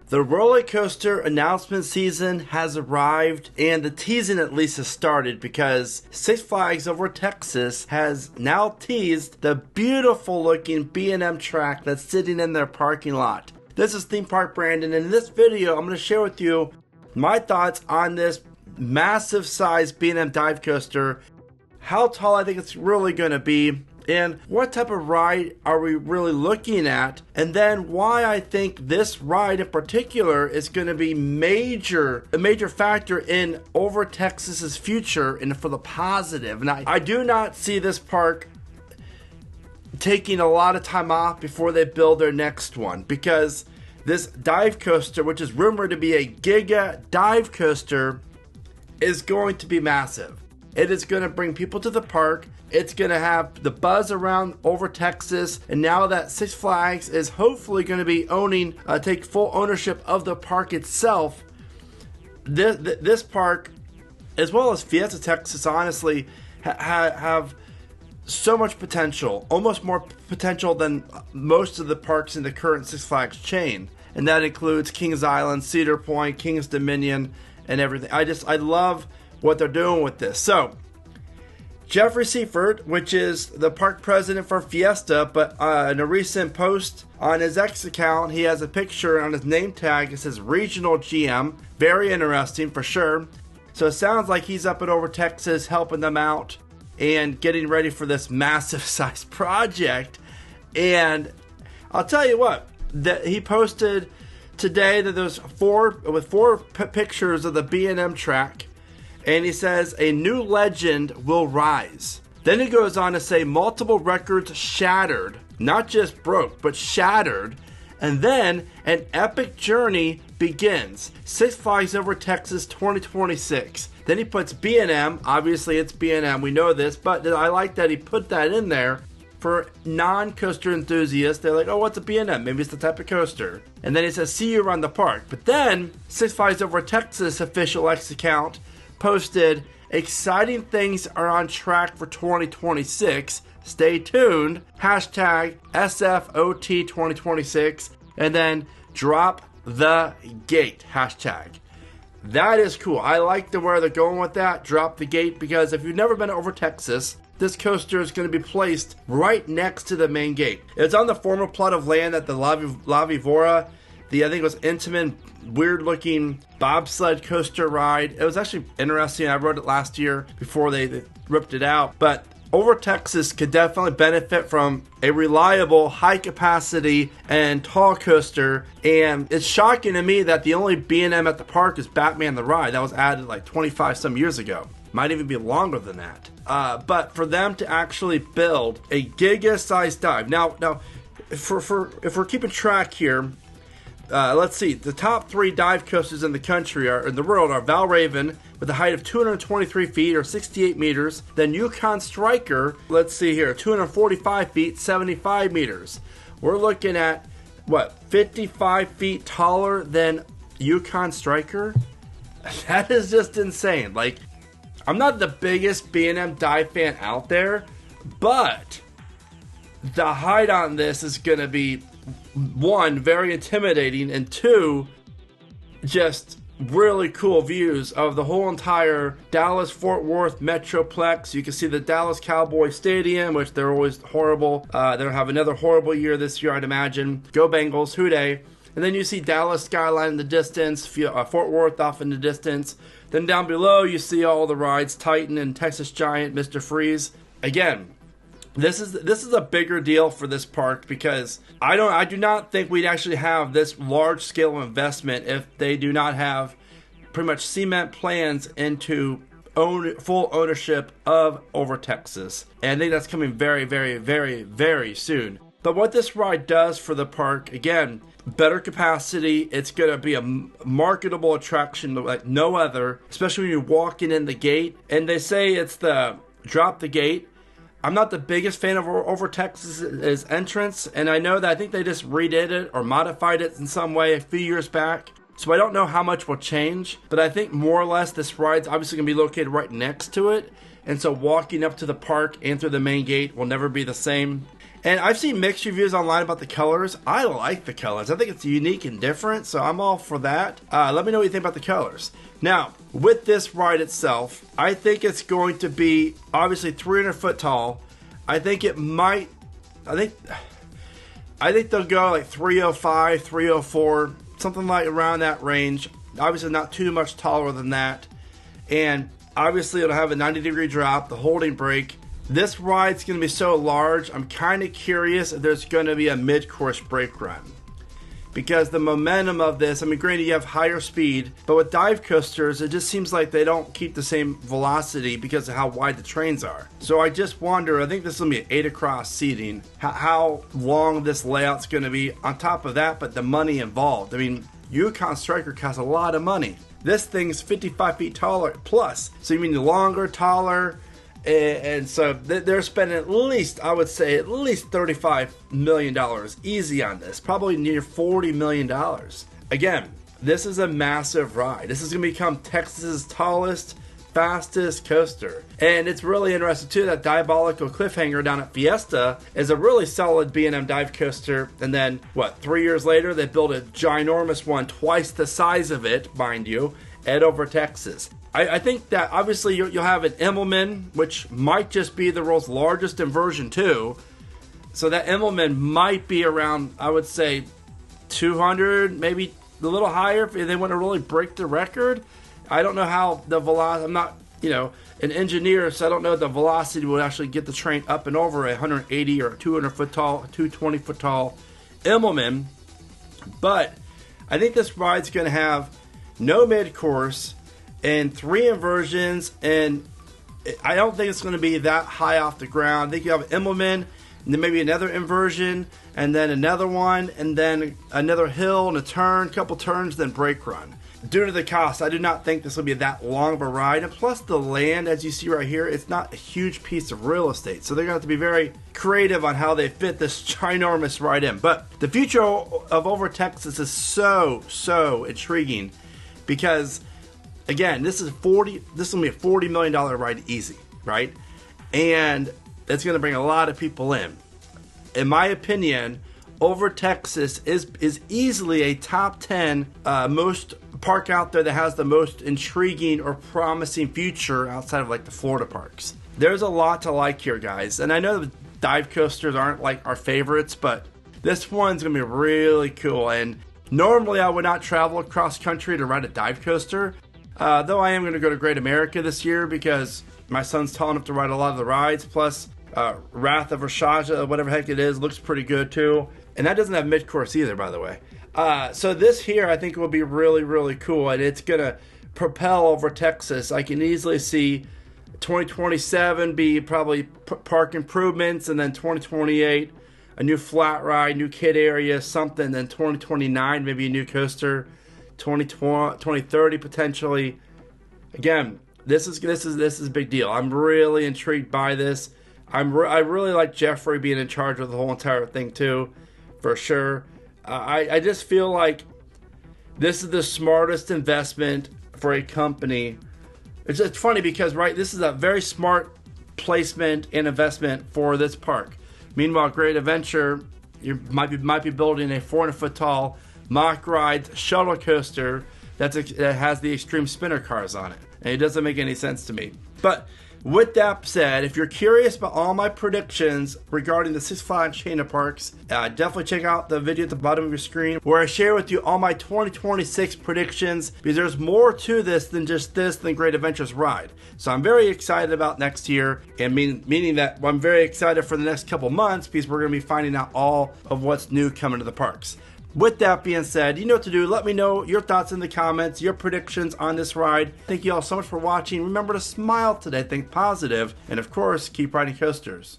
The roller coaster announcement season has arrived, and the teasing at least has started, because Six Flags Over Texas has now teased the beautiful looking B&M track that's sitting in their parking lot. This is Theme Park Brandon, and in this video I'm going to share with you my thoughts on this massive size B&M dive coaster, how tall I think it's really going to be, and what type of ride are we really looking at, and then why I think this ride in particular is going to be a major factor in Over Texas's future and for the positive. And I do not see this park taking a lot of time off before they build their next one, because this dive coaster, which is rumored to be a Giga Dive coaster, is going to be massive. It is going to bring people to the park. It's going to have the buzz around Over Texas, and now that Six Flags is hopefully going to be take full ownership of the park itself, this park, as well as Fiesta Texas, honestly, have so much potential, almost more potential than most of the parks in the current Six Flags chain, and that includes Kings Island, Cedar Point, Kings Dominion, and everything. I love what they're doing with this. So Jeffrey Seifert, which is the park president for Fiesta, but in a recent post on his X account, he has a picture on his name tag. It says Regional GM. Very interesting for sure. So it sounds like he's up at Over Texas helping them out and getting ready for this massive size project. And I'll tell you what, that he posted today that there's four pictures of the B&M track. And he says, a new legend will rise. Then he goes on to say multiple records shattered, not just broke, but shattered. And then an epic journey begins. Six Flags Over Texas 2026. Then he puts B&M, obviously it's B&M, we know this, but I like that he put that in there for non-coaster enthusiasts. They're like, oh, what's a B&M? Maybe it's the type of coaster. And then he says, see you around the park. But then Six Flags Over Texas official X account posted, exciting things are on track for 2026. Stay tuned. Hashtag SFOT 2026. And then drop the gate. Hashtag. That is cool. I like where they're going with that. Drop the gate, because if you've never been Over Texas, this coaster is going to be placed right next to the main gate. It's on the former plot of land at the La Vivora. I think it was Intamin, weird looking bobsled coaster ride. It was actually interesting. I rode it last year before they ripped it out. But Over Texas could definitely benefit from a reliable, high capacity, and tall coaster. And it's shocking to me that the only B&M at the park is Batman the Ride. That was added like 25 some years ago. Might even be longer than that. But for them to actually build a giga-sized dive. Now, if we're keeping track here, let's see. The top 3 dive coasters in the world are Valravn with a height of 223 feet or 68 meters. Then Yukon Striker, let's see here, 245 feet, 75 meters. We're looking at, what, 55 feet taller than Yukon Striker? That is just insane. Like, I'm not the biggest B&M dive fan out there, but the height on this is going to be, 1, very intimidating, and 2, just really cool views of the whole entire Dallas-Fort Worth Metroplex. You can see the Dallas Cowboy Stadium, which they're always horrible. They'll have another horrible year this year, I'd imagine. Go Bengals, hooday. And then you see Dallas skyline in the distance, Fort Worth off in the distance. Then down below you see all the rides, Titan and Texas Giant, Mr. Freeze. Again, this is a bigger deal for this park, because I do not think we'd actually have this large scale investment if they do not have pretty much cement plans into full ownership of Over Texas. And I think that's coming very, very, very, very soon. But what this ride does for the park, again, better capacity. It's going to be a marketable attraction like no other, especially when you're walking in the gate. And they say it's the drop the gate. I'm not the biggest fan of Over Texas's entrance, and I know that I think they just redid it or modified it in some way a few years back. So I don't know how much will change, but I think more or less this ride's obviously going to be located right next to it. And so walking up to the park and through the main gate will never be the same. And I've seen mixed reviews online about the colors. I like the colors. I think it's unique and different, so I'm all for that. Let me know what you think about the colors. Now, with this ride itself, I think it's going to be obviously 300 foot tall. I think it might, I think they'll go like 305, 304, something like around that range. Obviously not too much taller than that. And obviously it'll have a 90-degree drop, the holding brake. This ride's going to be so large, I'm kind of curious if there's going to be a mid-course brake run. Because the momentum of this, I mean, granted you have higher speed, but with dive coasters, it just seems like they don't keep the same velocity because of how wide the trains are. So I just wonder, I think this will be an 8 across seating, how long this layout's going to be. On top of that, but the money involved. I mean, Yukon Striker costs a lot of money. This thing's 55 feet taller plus. So you mean longer, taller, and so they're spending at least, I would say, at least $35 million easy on this. Probably near $40 million. Again, this is a massive ride. This is going to become Texas's tallest, fastest coaster. And it's really interesting too that Diabolical Cliffhanger down at Fiesta is a really solid B&M Dive coaster. And then, what, 3 years later, they built a ginormous one, twice the size of it, mind you, at over Texas. I think that obviously you'll have an Immelman, which might just be the world's largest inversion too. So that Immelman might be around, I would say, 200, maybe a little higher if they want to really break the record. I don't know how the velocity, I'm not, an engineer, so I don't know if the velocity would actually get the train up and over a 180 or 200 foot tall, 220 foot tall Immelman. But I think this ride's going to have no mid-course and 3 inversions, and I don't think it's going to be that high off the ground. I think you have Immelman, and then maybe another inversion, and then another one, and then another hill and a turn, couple turns, then brake run. Due to the cost, I do not think this will be that long of a ride, and plus the land, as you see right here, it's not a huge piece of real estate, so they're going to have to be very creative on how they fit this ginormous ride in. But the future of Over Texas is so intriguing, because again, this is going to be a $40 million ride easy, right? And it's going to bring a lot of people in. In my opinion, Over Texas is easily a top 10 most park out there that has the most intriguing or promising future outside of like the Florida parks. There's a lot to like here, guys. And I know the dive coasters aren't like our favorites, but this one's going to be really cool. And normally I would not travel across country to ride a dive coaster. Though I am going to go to Great America this year because my son's tall enough to ride a lot of the rides. Plus, Wrath of Rashaja, whatever heck it is, looks pretty good too. And that doesn't have mid-course either, by the way. So this here I think will be really cool. And it's going to propel Over Texas. I can easily see 2027 be probably park improvements. And then 2028, a new flat ride, new kid area, something. Then 2029, maybe a new coaster. 2030 potentially. Again, this is a big deal. I'm really intrigued by this. I really like Jeffrey being in charge of the whole entire thing too, for sure. I just feel like this is the smartest investment for a company. It's just funny because this is a very smart placement and investment for this park. Meanwhile, Great Adventure, you might be building a 400 foot tall mock ride shuttle coaster that has the extreme spinner cars on it, and it doesn't make any sense to me. But with that said, if you're curious about all my predictions regarding the Six Flags chain of parks, definitely check out the video at the bottom of your screen where I share with you all my 2026 predictions, because there's more to this than just than Great Adventures ride. So I'm very excited about next year, and meaning that I'm very excited for the next couple months, because we're going to be finding out all of what's new coming to the parks. With that being said, you know what to do. Let me know your thoughts in the comments, your predictions on this ride. Thank you all so much for watching. Remember to smile today, think positive, and of course, keep riding coasters.